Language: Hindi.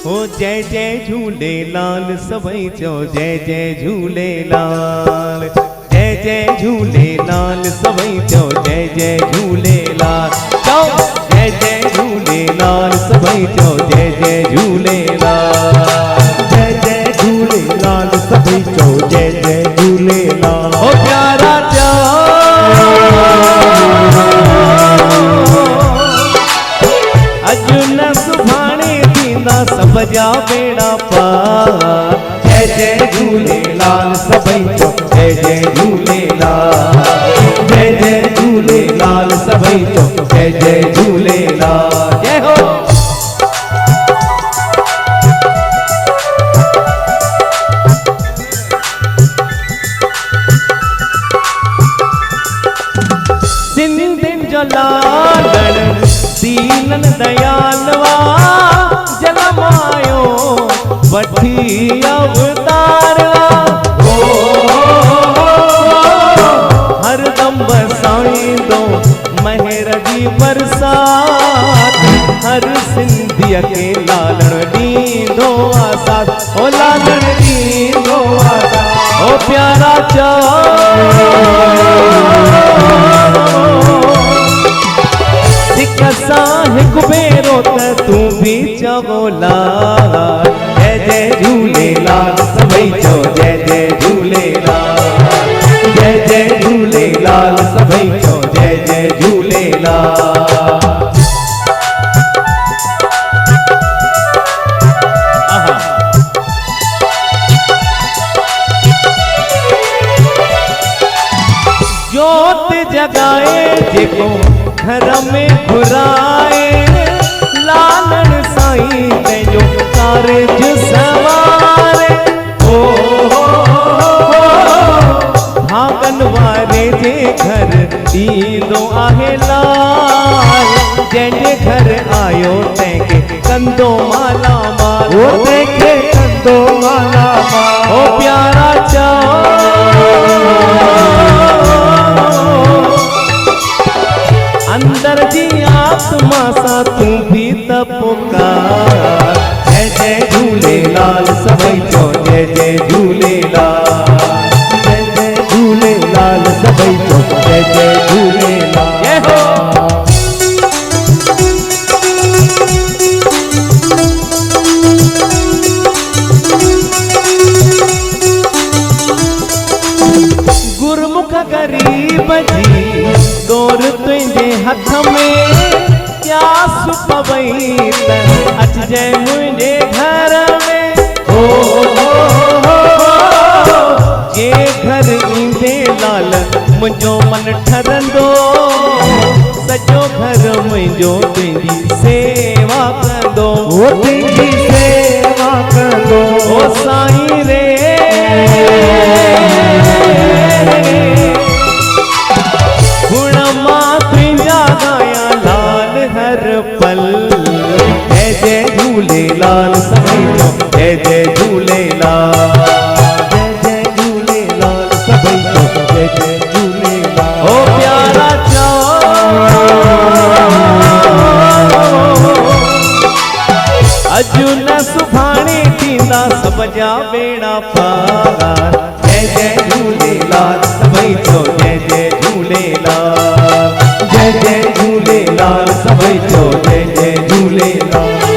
हो जय जय झूलेलाल सभई चो जय जय झूलेलाल, जय जय झूलेलाल सभई चो जय जय झूलेलाल, चो जय जय झूलेलाल सभई चो जय जय झूलेलाल, जय जय झूलेलाल सभई चो जय जय झूलेलाल। हो प्यारा चो अज न सुभाणे थींदा सब जा बेड़ा पार, जय जय झूलेलाल सभई चो जय जय झूलेलाल, जय जय झूलेलाल सभई चो जय जय झूलेलाल। जय हो। सिंधिन जो लालण दीनन दयालवा जनमायो वठी अवतारवा, हरदम बरसाईंदो महर जी बरसात, हर सिंधिया के लालण ॾींदो आसाद, ओ लालण ॾींदो आसाद। ओ प्यारा चो हिक सां हिकु भेरो त तूं बि चवोला, जय जय झूलेलाल सभई चो जय जय झूलेलाल, जय जय झूलेलाल सभई चो जय जय झूलेलाल। जोत जगाए जेको घर में घुराए, लालण साईं पंहिंजो कारज सवारे, भागन वारे जे घर ईंदो आहे लाल, जंहिंजे घर आयो तंहिंखे कंदो माला माल, ओ तंहिंखे कंदो माला माल। ओ प्यारा चो अंदर जी आत्मा सा तू भी त पुकार, जय जय झूलेलाल सभई चो जय जय झूलेलाल, जय जय झूलेलाल सभई चो जय जय झूलेलाल। जय हो। गुरमुख गरीब जी दौर तुझे हथ में, प्यास पवई त अचजे मुझे घर में, जे घर ईंदे लाल मुझो मन ठरंदो, सजो घर मुझो तुझी सेवा कंदो, ओ तुझी सेवा कंदो। ओ साईं रे गुण मां तुझा गाया लाल हर पल, जय जय झूलेलाल सभई चो जय जय झूलेलाल, जय जय झूलेलाल सभई चो जय जय झूलेलाल। ओ प्यारा चो अजु न सुभाणे थींदा सब जा बेड़ा पार, जय जय झूलेलाल सभई चो जय जय झूलेलाल, जय जय झूलेलाल सभई चो जय जय झूलेलाल।